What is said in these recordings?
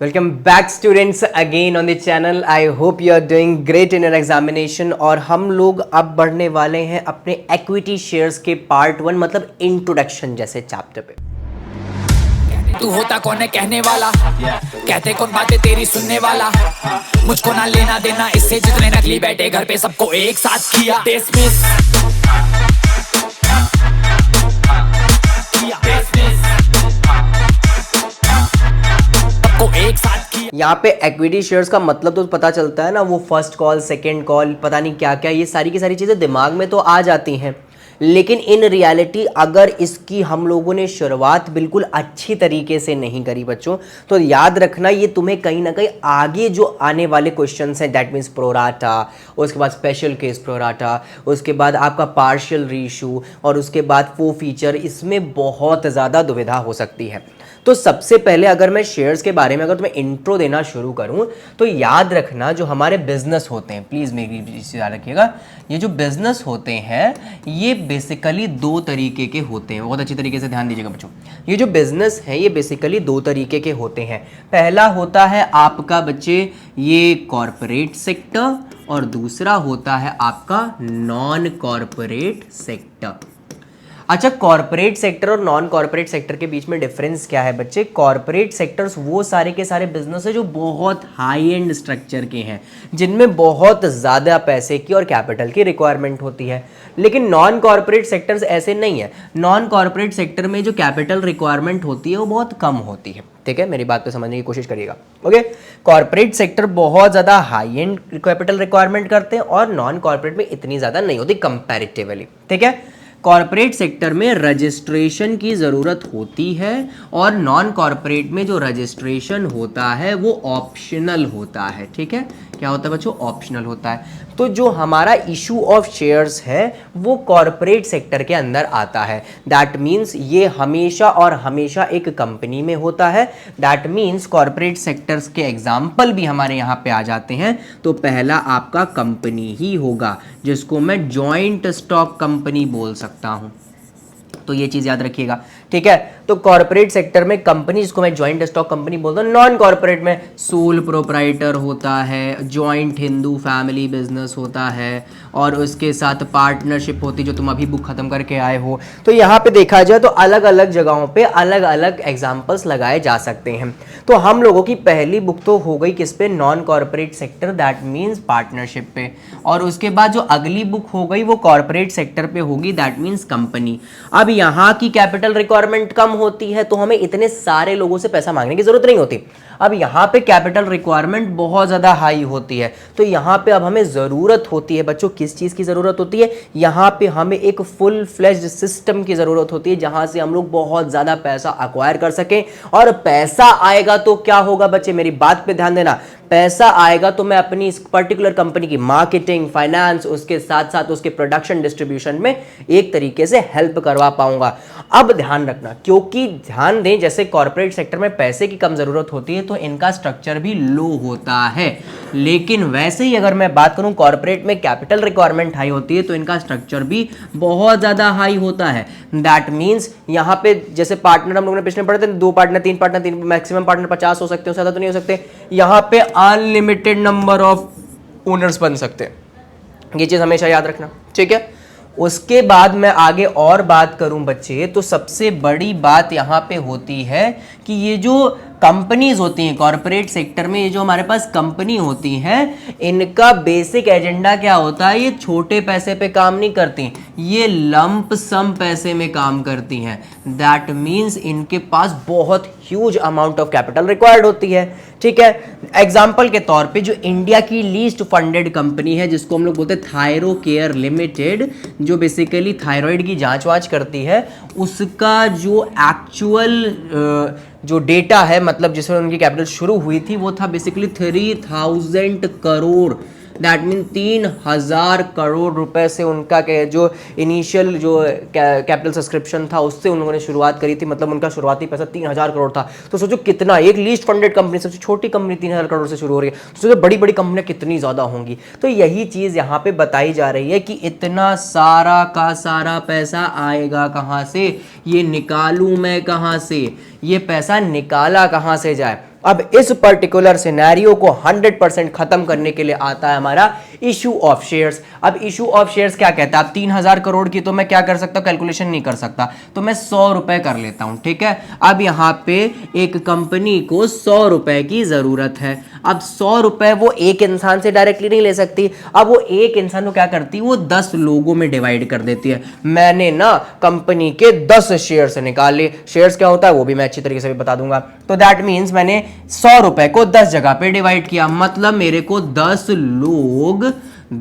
Welcome back students again on the channel. I hope you are doing great in your examination. और हम लोग अब बढ़ने वाले हैं अपने इक्विटी शेयर्स के पार्ट 1 मतलब इंट्रोडक्शन जैसे चैप्टर पे। तू होता कौन है कहने वाला, कहते कौन बातें तेरी सुनने वाला, मुझको ना लेना देना इससे जितने नकली बैठे घर पे सबको एक साथ किया डिसमिस। यहाँ पे इक्विटी शेयर्स का मतलब तो पता चलता है ना, वो फर्स्ट कॉल सेकंड कॉल पता नहीं क्या क्या, ये सारी की सारी चीज़ें दिमाग में तो आ जाती हैं, लेकिन इन रियलिटी अगर इसकी हम लोगों ने शुरुआत बिल्कुल अच्छी तरीके से नहीं करी बच्चों, तो याद रखना ये तुम्हें कहीं ना कहीं आगे जो आने वाले क्वेश्चंस हैं, दैट मीन्स प्रोराटा, उसके बाद स्पेशल केस प्रोराटा, उसके बाद आपका पार्शियल रीशू और उसके बाद वो फीचर, इसमें बहुत ज़्यादा दुविधा हो सकती है। तो सबसे पहले अगर मैं शेयर्स के बारे में अगर तुम्हें इंट्रो देना शुरू करूं तो याद रखना जो हमारे बिजनेस होते हैं, प्लीज़ मेरी चीज़ याद रखिएगा, ये जो बिजनेस होते हैं ये बेसिकली दो तरीके के होते हैं। बहुत अच्छी तरीके से ध्यान दीजिएगा बच्चों, ये जो बिजनेस है ये बेसिकली दो तरीके के होते हैं। पहला होता है आपका बच्चे ये कॉरपोरेट सेक्टर और दूसरा होता है आपका नॉन कॉरपोरेट सेक्टर। अच्छा, कॉर्पोरेट सेक्टर और नॉन कॉर्पोरेट सेक्टर के बीच में डिफरेंस क्या है बच्चे? कॉर्पोरेट सेक्टर्स वो सारे के सारे बिजनेस है जो बहुत हाई एंड स्ट्रक्चर के हैं, जिनमें बहुत ज़्यादा पैसे की और कैपिटल की रिक्वायरमेंट होती है। लेकिन नॉन कॉर्पोरेट सेक्टर्स ऐसे नहीं है। नॉन कॉर्पोरेट सेक्टर में जो कैपिटल रिक्वायरमेंट होती है वो बहुत कम होती है। ठीक है, मेरी बात को समझने की कोशिश करिएगा। ओके, कॉर्पोरेट सेक्टर बहुत ज़्यादा हाई एंड कैपिटल रिक्वायरमेंट करते हैं और नॉन कॉर्पोरेट में इतनी ज़्यादा नहीं होती कंपैरेटिवली। ठीक है, कॉर्पोरेट सेक्टर में रजिस्ट्रेशन की ज़रूरत होती है और नॉन कॉर्पोरेट में जो रजिस्ट्रेशन होता है वो ऑप्शनल होता है। ठीक है, क्या होता है बच्चों? ऑप्शनल होता है। तो जो हमारा इशू ऑफ शेयर्स है वो कॉर्पोरेट सेक्टर के अंदर आता है। दैट मीन्स ये हमेशा और हमेशा एक कंपनी में होता है। दैट मीन्स कॉर्पोरेट सेक्टर्स के एग्जाम्पल भी हमारे यहाँ पे आ जाते हैं। तो पहला आपका कंपनी ही होगा, जिसको मैं जॉइंट स्टॉक कंपनी बोल सकता हूँ। तो ये चीज़ याद रखिएगा। ठीक है, तो कॉर्पोरेट सेक्टर में कंपनी जिसको मैं जॉइंट स्टॉक कंपनी बोलता हूँ, नॉन कॉर्पोरेट में सोल प्रोप्राइटर होता है, जॉइंट हिंदू फैमिली बिजनेस होता है और उसके साथ पार्टनरशिप होती है, जो तुम अभी बुक खत्म करके आए हो। तो यहाँ पे देखा जाए तो अलग अलग जगहों पे अलग अलग एग्जाम्पल्स लगाए जा सकते हैं। तो हम लोगों की पहली बुक तो हो गई किस पे? Non corporate sector, that means partnership पे। और उसके बाद जो अगली बुक हो गई वो कॉर्पोरेट सेक्टर पे होगी, दैट मीन्स कंपनी। अब यहाँ की कैपिटल रिक्वायरमेंट कम होती है तो हमें इतने सारे लोगों से पैसा मांगने की जरूरत नहीं होती। अब यहाँ पे कैपिटल रिक्वायरमेंट बहुत ज़्यादा हाई होती है, तो यहाँ पे अब हमें ज़रूरत होती है बच्चों, किस चीज़ की ज़रूरत होती है? यहाँ पे हमें एक फुल फ्लेज्ड सिस्टम की ज़रूरत होती है, जहाँ से हम लोग बहुत ज़्यादा पैसा अक्वायर कर सकें। और पैसा आएगा तो क्या होगा बच्चे, मेरी बात पे ध्यान देना, पैसा आएगा तो मैं अपनी इस पर्टिकुलर कंपनी की मार्केटिंग, फाइनेंस, उसके साथ साथ उसके प्रोडक्शन, डिस्ट्रीब्यूशन में एक तरीके से हेल्प करवा पाऊंगा। अब ध्यान रखना, क्योंकि ध्यान दें जैसे कॉर्पोरेट सेक्टर में पैसे की कम जरूरत होती है तो इनका स्ट्रक्चर भी लो होता है, लेकिन वैसे ही अगर मैं बात करूं कॉर्पोरेट में कैपिटल रिक्वायरमेंट हाई होती है तो इनका स्ट्रक्चर भी बहुत ज्यादा हाई होता है। दैट मीन्स यहाँ पे जैसे पार्टनर हम लोगों ने पिछले पढ़े थे, 2 पार्टनर, 3 पार्टनर, 3 मैक्सिमम पार्टनर 50 हो सकते हो, ज्यादा तो नहीं हो सकते। यहाँ पे अनलिमिटेड नंबर ऑफ ओनर्स बन सकते हैं, ये चीज हमेशा याद रखना। ठीक है, उसके बाद मैं आगे और बात करूं बच्चे, तो सबसे बड़ी बात यहाँ पे होती है कि ये जो कंपनीज होती हैं कॉर्पोरेट सेक्टर में, ये जो हमारे पास कंपनी होती हैं, इनका बेसिक एजेंडा क्या होता है? ये छोटे पैसे पे काम नहीं करती, ये लंप सम पैसे में काम करती हैं। दैट मीन्स इनके पास बहुत huge amount of capital required होती है। ठीक है, एग्जाम्पल के तौर पे जो इंडिया की लीस्ट फंडेड कंपनी है, जिसको हम लोग बोलते हैं थायरो केयर लिमिटेड, जो बेसिकली थायराइड की जांच वांच करती है, उसका जो एक्चुअल जो डेटा है, मतलब जिसमें उनकी कैपिटल शुरू हुई थी, वो था basically 3000 crore. That mean 3000 crore रुपए से उनका जो इनिशियल जो कैपिटल सब्सक्रिप्शन था उससे उन लोगों ने शुरुआत करी थी, मतलब उनका शुरुआती पैसा 3000 करोड़ था। तो सोचो कितना, एक लीस्ट फंडेड कंपनी, सबसे छोटी कंपनी 3000 करोड़ से शुरू हो रही है, तो सोचो बड़ी बड़ी कंपनियां कितनी ज़्यादा होंगी। तो यही चीज़ यहाँ पे बताई जा रही है कि इतना सारा का सारा पैसा आएगा कहाँ से, ये निकालूँ मैं कहाँ से, ये पैसा निकाला कहाँ से जाए? अब इस पर्टिकुलर सिनेरियो को 100% खत्म करने के लिए आता है हमारा इशू ऑफ शेयर्स। अब इशू ऑफ शेयर्स क्या कहता है? अब 3000 करोड़ की तो मैं क्या कर सकता हूं, कैलकुलेशन नहीं कर सकता, तो मैं 100 रुपए कर लेता हूं, ठीक है। अब यहां पे एक कंपनी को 100 रुपए की जरूरत है। अब 100 रुपए वो एक इंसान से डायरेक्टली नहीं ले सकती, अब वो एक इंसान को क्या करती है, वो 10 लोगों में डिवाइड कर देती है। मैंने ना कंपनी के 10 शेयर्स निकाले, शेयर्स क्या होता है वो भी मैं अच्छी तरीके से भी बता दूंगा। तो दैट मीन्स मैंने 100 रुपए को 10 जगह पे डिवाइड किया, मतलब मेरे को 10 लोग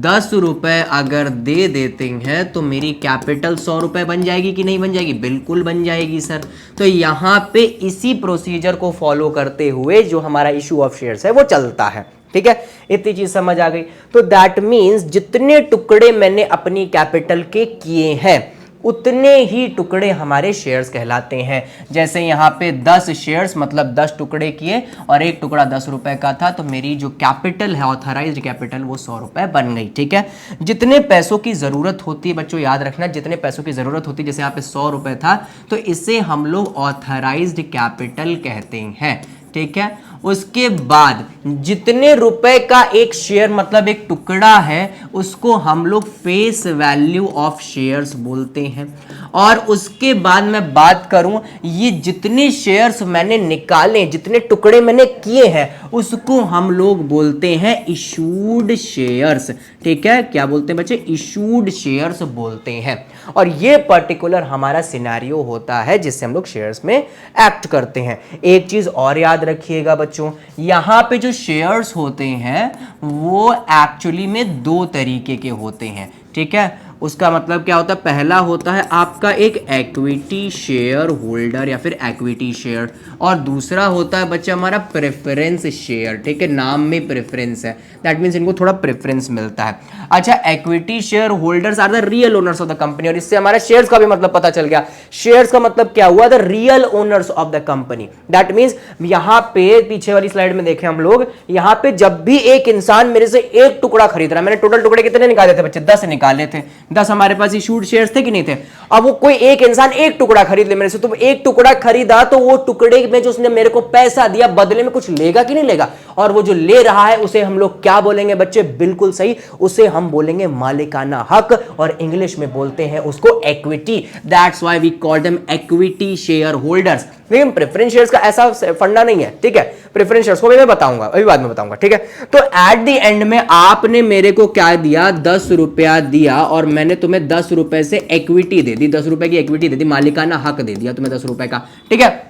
10 रुपए अगर दे देते हैं तो मेरी कैपिटल 100 रुपए बन जाएगी कि नहीं बन जाएगी? बिल्कुल बन जाएगी सर। तो यहां पे इसी प्रोसीजर को फॉलो करते हुए जो हमारा इशू ऑफ शेयर्स है वो चलता है, ठीक है। इतनी चीज समझ आ गई। तो दैट मीन्स जितने टुकड़े मैंने अपनी कैपिटल के किए हैं उतने ही टुकड़े हमारे शेयर्स कहलाते हैं। जैसे यहाँ पे 10 शेयर्स मतलब 10 टुकड़े किए और एक टुकड़ा 10 रुपए का था, तो मेरी जो कैपिटल है, ऑथराइज्ड कैपिटल, वो 100 रुपए बन गई, ठीक है। जितने पैसों की जरूरत होती है बच्चों, याद रखना, जितने पैसों की जरूरत होती है, जैसे यहाँ पे 100 रुपए था तो इसे हम लोग ऑथराइज्ड कैपिटल कहते हैं, ठीक है। उसके बाद जितने रुपए का एक शेयर मतलब एक टुकड़ा है उसको हम लोग फेस वैल्यू ऑफ शेयर्स बोलते हैं। और उसके बाद मैं बात करूं, ये जितने शेयर्स मैंने निकाले, जितने टुकड़े मैंने किए हैं, उसको हम लोग बोलते हैं इशूड शेयर्स, ठीक है। क्या बोलते हैं बच्चे? इशूड शेयर्स बोलते हैं। और ये पर्टिकुलर हमारा सिनेरियो होता है जिससे हम लोग शेयर्स में एक्ट करते हैं। एक चीज और याद रखिएगा बच्चों, यहां पे जो शेयर्स होते हैं वो एक्चुअली में दो तरीके के होते हैं, ठीक है। उसका मतलब क्या होता है? पहला होता है आपका एक इक्विटी शेयर होल्डर या फिर इक्विटी शेयर, और दूसरा होता है बच्चा हमारा प्रेफरेंस शेयर, ठीक है। नाम में प्रेफरेंस है, दैट मीन्स इनको थोड़ा प्रेफरेंस मिलता है। अच्छा, equity share holders are the real owners of the company, और इससे हमारा शेयर्स का भी मतलब पता चल गया। शेयर्स का मतलब क्या हुआ? The real owners of the company. That means यहां पे पीछे वाली स्लाइड में देखें हम लोग, यहां पे जब भी एक इंसान मेरे से एक टुकड़ा खरीद रहा है, मैंने टोटल टुकड़े कितने निकाले थे बच्चे? 10 निकाले थे। 10 हमारे पास इशूड शेयर्स थे कि नहीं थे? अब वो कोई एक इंसान एक टुकड़ा खरीद ले मेरे से, तो एक टुकड़ा खरीदा तो वो टुकड़े में जो उसने मेरे को पैसा दिया बदले में कुछ लेगा कि नहीं लेगा? और वो जो ले रहा है उसे हम लोग क्या बोलेंगे बच्चे? बिल्कुल सही, उसे हम बोलेंगे मालिकाना हक, और इंग्लिश में बोलते हैं उसको equity. That's why we call them equity share holders. लेकिन प्रेफरेंस शेयर्स का ऐसा फंडा नहीं है, ठीक है। प्रेफरेंस शेयर्स को भी मैं बताऊंगा, अभी बाद में बताऊंगा, ठीक है। तो एट द एंड में आपने मेरे को क्या दिया? 10 रुपया दिया, और मैंने तुम्हें 10 रुपए से इक्विटी दे दी, 10 रुपए की इक्विटी दे दी, मालिकाना हक दे दिया तुम्हें 10 रुपए का, ठीक है।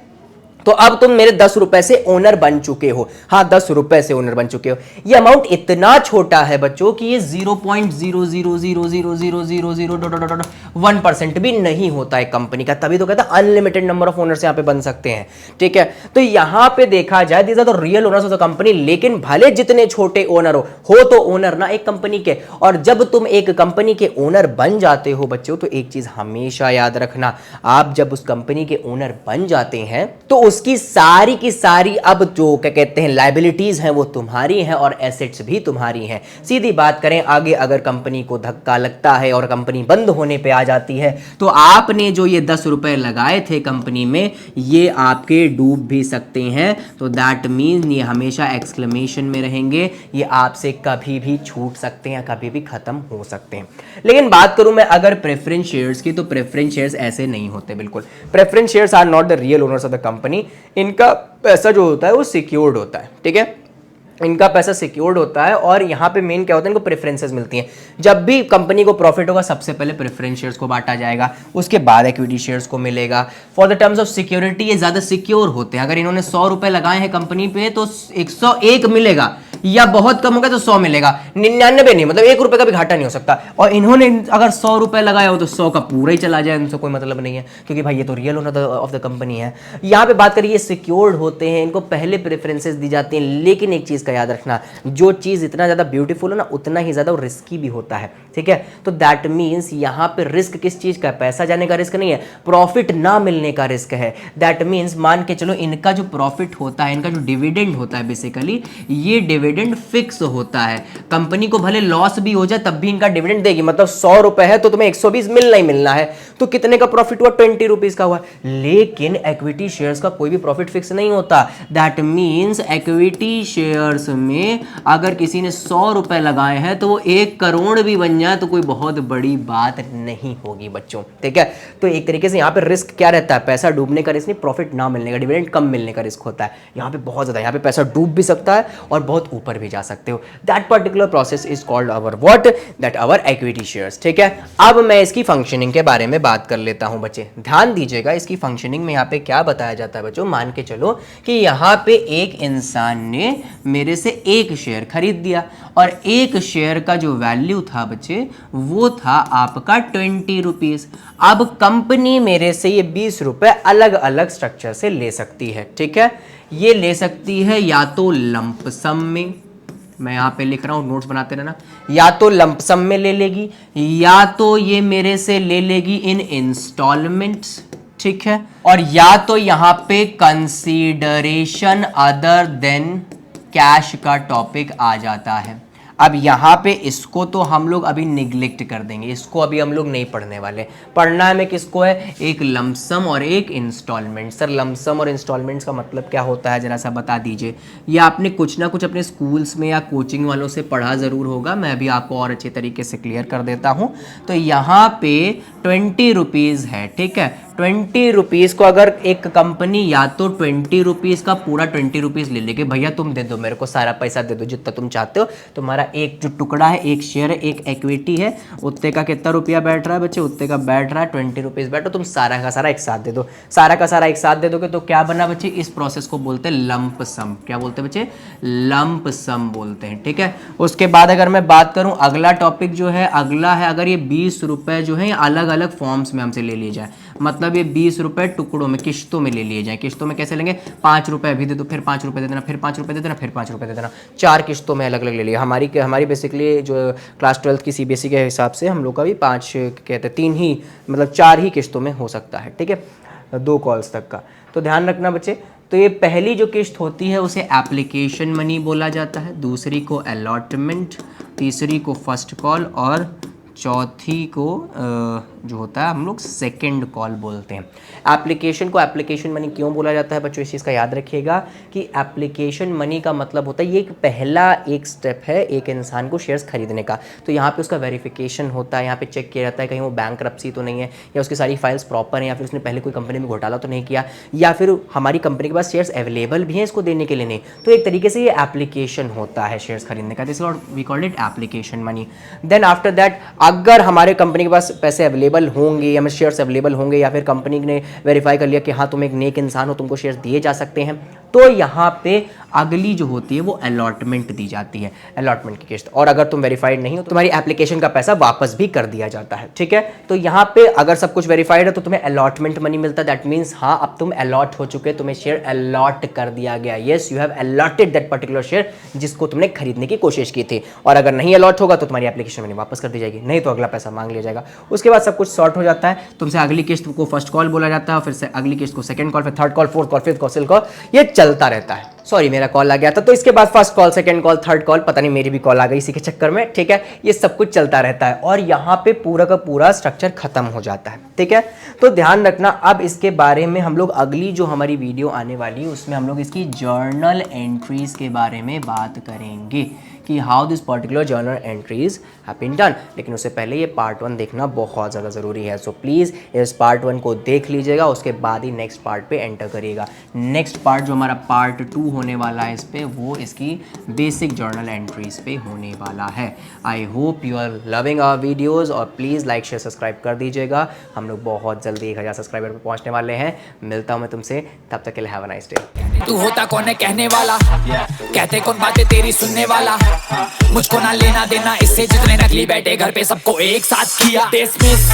तो अब तुम मेरे 10 रुपए से ओनर बन चुके हो। हाँ, 10 रुपए से ओनर बन चुके हो। ये अमाउंट इतना छोटा है बच्चों कि ये 0.000000001% भी नहीं होता है कंपनी का, तभी तो कहता है अनलिमिटेड नंबर ऑफ ओनर्स यहां पे बन सकते हैं, ठीक है। तो यहां पे देखा जाए these are the real owners of the company, लेकिन भले जितने छोटे ओनर हो तो ओनर ना एक कंपनी के। और जब तुम एक कंपनी के ओनर बन जाते हो बच्चों, तो एक चीज हमेशा याद रखना, आप जब उस कंपनी के ओनर बन जाते हैं तो उसकी सारी की सारी अब जो क्या कहते हैं लायबिलिटीज हैं वो तुम्हारी हैं और एसेट्स भी तुम्हारी हैं। सीधी बात करें, आगे अगर कंपनी को धक्का लगता है और कंपनी बंद होने पे आ जाती है तो आपने जो ये 10 रुपए लगाए थे कंपनी में, ये आपके डूब भी सकते हैं। तो दैट मीन्स ये हमेशा एक्सक्लेमेशन में रहेंगे, ये आपसे कभी भी छूट सकते हैं, कभी भी खत्म हो सकते हैं। लेकिन बात करूं मैं अगर प्रेफरेंस शेयर्स की, तो प्रेफरेंस शेयर्स ऐसे नहीं होते बिल्कुल। Preference shares are not the real owners of the company. इनका पैसा जो होता है वो सिक्योर्ड होता है, ठीक है। इनका पैसा सिक्योर्ड होता है, और यहाँ पे मेन क्या होता है, इनको प्रेफरेंसेस मिलती हैं। जब भी कंपनी को प्रॉफिट होगा सबसे पहले प्रेफरेंस शेयर्स को बांटा जाएगा, उसके बाद इक्विटी शेयर्स को मिलेगा। For the terms of security ये ज़्यादा सिक्योर होते हैं। अगर इन्होंने 100 रुपए लगाए हैं कंपनी पे तो 101 मिलेगा, या बहुत कम हो गया तो 100 मिलेगा, 99 नहीं, मतलब 1 रुपए का भी घाटा नहीं हो सकता। और इन्होंने अगर 100 रुपए लगाया हो तो 100 का पूरा ही चला जाए, उनसे कोई मतलब नहीं है, क्योंकि भाई ये तो real owner of the company है। यहाँ पे बात करिए सिक्योर्ड होते हैं, इनको पहले प्रेफरेंसेस दी जाती हैं। लेकिन एक चीज का याद रखना, जो चीज इतना ज्यादा ब्यूटीफुल है ना उतना ही ज्यादा रिस्की भी होता है, ठीक है। तो दैट मीन्स यहाँ पे रिस्क किस चीज का है? पैसा जाने का रिस्क नहीं है, प्रॉफिट ना मिलने का रिस्क है। दैट मीन्स मान के चलो इनका जो प्रॉफिट होता है, इनका जो डिविडेंड होता है, बेसिकली ये डिविडेंड डिविडेंड फिक्स होता है। कंपनी को भले लॉस भी हो जाए तब भी इनका डिविडेंड देगी। मतलब 100 रुपए है तो तुम्हें 120 मिलना ही मिलना है। तो कितने का प्रॉफिट हुआ? 20 रुपीज का हुआ। लेकिन इक्विटी शेयर्स का कोई भी प्रॉफिट फिक्स नहीं होता। दैट मीन्स इक्विटी शेयर्स में अगर किसी ने 100 रुपए लगाए हैं तो वो 1 करोड़ भी बन जाए तो कोई बहुत बड़ी बात नहीं होगी बच्चों, ठीक है। तो एक तरीके से यहाँ पे रिस्क क्या रहता है? पैसा डूबने का रिस्क नहीं, प्रॉफिट ना मिलने का, डिविडेंड कम मिलने का रिस्क होता है। यहाँ पे बहुत ज्यादा, यहाँ पे पैसा डूब भी सकता है और बहुत ऊपर भी जा सकते हो। That particular process is called our what? That our equity shares, ठीक है। अब मैं इसकी फंक्शनिंग के बारे में बात कर लेता हूं बच्चे, ध्यान दीजिएगा। इसकी फंक्शनिंग में यहाँ पे क्या बताया जाता है बच्चों? मान के चलो कि यहाँ पे एक इंसान ने मेरे से 1 शेयर खरीद दिया और 1 शेयर का जो वैल्यू था बच्चे वो था आपका 20 रुपीज। अब कंपनी मेरे से ये 20 रुपए अलग अलग स्ट्रक्चर से ले सकती है, ठीक है। ये ले सकती है या तो लंप सम में, मैं यहाँ पे लिख रहा हूँ, नोट्स बनाते रहना, या तो लंप सम में ले लेगी या तो ये मेरे से ले लेगी इन इंस्टॉलमेंट्स, ठीक है। और या तो यहाँ पे कंसीडरेशन अदर देन कैश का टॉपिक आ जाता है। अब यहाँ पे इसको तो हम लोग अभी निग्लेक्ट कर देंगे, इसको अभी हम लोग नहीं पढ़ने वाले। पढ़ना हमें किसको है? एक लमसम और एक इंस्टॉलमेंट। सर लमसम और इंस्टॉलमेंट्स का मतलब क्या होता है, जरा सा बता दीजिए। ये आपने कुछ ना कुछ अपने स्कूल्स में या कोचिंग वालों से पढ़ा ज़रूर होगा, मैं अभी आपको और अच्छे तरीके से क्लियर कर देता हूँ। तो यहाँ पे 20 रुपीज़ है, ठीक है। 20 रुपीज़ को अगर एक कंपनी या तो 20 रुपीज़ का पूरा 20 रुपीज़ ले लेके, भैया तुम दे दो मेरे को, सारा पैसा दे दो जितना तुम चाहते हो, तुम्हारा एक जो टुकड़ा है, एक शेयर है, एक इक्विटी है, उतने का कितना रुपया बैठ रहा है बच्चे? उतने का बैठ रहा है 20 रुपीज़ बैठो, तुम सारा का सारा एक साथ दे दो। सारा का सारा एक साथ दे दोगे तो क्या बना बच्चे? इस प्रोसेस को बोलते हैं लंप सम। क्या बोलते हैं बच्चे? लंप सम बोलते हैं, ठीक है। उसके बाद अगर मैं बात करूं अगला टॉपिक जो है, अगला है अगर ये 20 रुपए जो है अलग अलग फॉर्म्स में हमसे ले लिए जाए, मतलब ये 20 रुपए टुकड़ों में, किश्तों में ले लिए जाए। किश्तों में कैसे लेंगे? 5 रुपए अभी दे दो, फिर 5 रुपए दे देना, फिर 5 रुपए दे देना, फिर 5 रुपए दे देना। 4 किश्तों में अलग अलग ले लिया। हमारी बेसिकली जो क्लास 12 की सीबीएसई के हिसाब से हम लोग का भी 5 कहते हैं, 3 ही मतलब 4 ही किश्तों में हो सकता है, ठीक है, 2 कॉल्स तक का। तो ध्यान रखना बच्चे। तो ये पहली जो किस्त होती है उसे एप्लीकेशन मनी बोला जाता है, दूसरी को अलॉटमेंट, तीसरी को फर्स्ट कॉल और चौथी को जो होता है हम लोग सेकंड कॉल बोलते हैं। एप्लीकेशन को एप्लीकेशन मनी क्यों बोला जाता है बच्चों? इस चीज़ का याद रखिएगा कि एप्लीकेशन मनी का मतलब होता है ये एक पहला एक स्टेप है एक इंसान को शेयर्स खरीदने का। तो यहाँ पे उसका वेरिफिकेशन होता है, यहाँ पे चेक किया जाता है कहीं वो बैंकरप्सी तो नहीं है, या उसकी सारी फाइल्स प्रॉपर हैं, या फिर उसने पहले कोई कंपनी में घोटाला तो नहीं किया, या फिर हमारी कंपनी के पास शेयर्स अवेलेबल भी हैं इसको देने के लिए नहीं। तो एक तरीके से ये एप्लीकेशन होता है शेयर्स खरीदने का, this we called it application money. Then after that अगर हमारे कंपनी के पास पैसे अवेलेबल होंगे या शेयर्स अवेलेबल होंगे, या फिर कंपनी ने वेरीफाई कर लिया कि हाँ तुम एक नेक इंसान हो, तुमको शेयर्स दिए जा सकते हैं, तो यहाँ पे अगली जो होती है वो अलॉटमेंट दी जाती है, अलॉटमेंट की किस्त। और अगर तुम वेरीफाइड नहीं हो तो तुम्हारी एप्लीकेशन का पैसा वापस भी कर दिया जाता है, ठीक है। तो यहाँ पे अगर सब कुछ वेरीफाइड है तो तुम्हें अलॉटमेंट मनी मिलता है। दैट मीन्स हाँ अब तुम अलॉट हो चुके, तुम्हें शेयर अलॉट कर दिया गया। Yes you have allotted that particular share जिसको तुमने खरीदने की कोशिश की थी। और अगर नहीं अलॉट होगा तो तुम्हारी एप्लीकेशन मनी वापस कर दी जाएगी, नहीं तो अगला पैसा मांग लिया जाएगा। उसके बाद सब कुछ सॉर्ट हो जाता है, तुमसे अगली किस्त को फर्स्ट कॉल बोला जाता है, फिर से अगली किस्त को सेकंड कॉल, फिर third call, fourth call, fifth call, ये चलता रहता है। सॉरी मेरा कॉल आ गया था। तो इसके बाद first call, second call, third call, पता नहीं मेरी भी कॉल आ गई इसी के चक्कर में, ठीक है। ये सब कुछ चलता रहता है और यहाँ पे पूरा का पूरा स्ट्रक्चर खत्म हो जाता है, ठीक है। तो ध्यान रखना, अब इसके बारे में हम लोग अगली जो हमारी वीडियो आने वाली है उसमें हम लोग इसकी जर्नल एंट्रीज के बारे में बात करेंगे कि how this particular journal entries have been done. लेकिन उससे पहले ये पार्ट 1 देखना बहुत ज़्यादा ज़रूरी है। सो प्लीज़ इस पार्ट 1 को देख लीजिएगा, उसके बाद ही नेक्स्ट पार्ट पे एंटर करिएगा। नेक्स्ट पार्ट जो हमारा पार्ट 2 होने वाला है इस पे, वो इसकी बेसिक जर्नल एंट्रीज पे होने वाला है। I hope you are loving our videos और प्लीज़ लाइक शेयर सब्सक्राइब कर दीजिएगा। हम लोग बहुत जल्दी 1000 सब्सक्राइबर पर पहुँचने वाले हैं। मिलता हूँ मैं तुमसे, तब तक के लिए हैव अ नाइस डे। तू होता कौन है कहने वाला, कहते कौन बातें तेरी सुनने वाला, मुझको ना लेना देना इससे जितने नकली बैठे घर पे सबको एक साथ किया डिसमिस।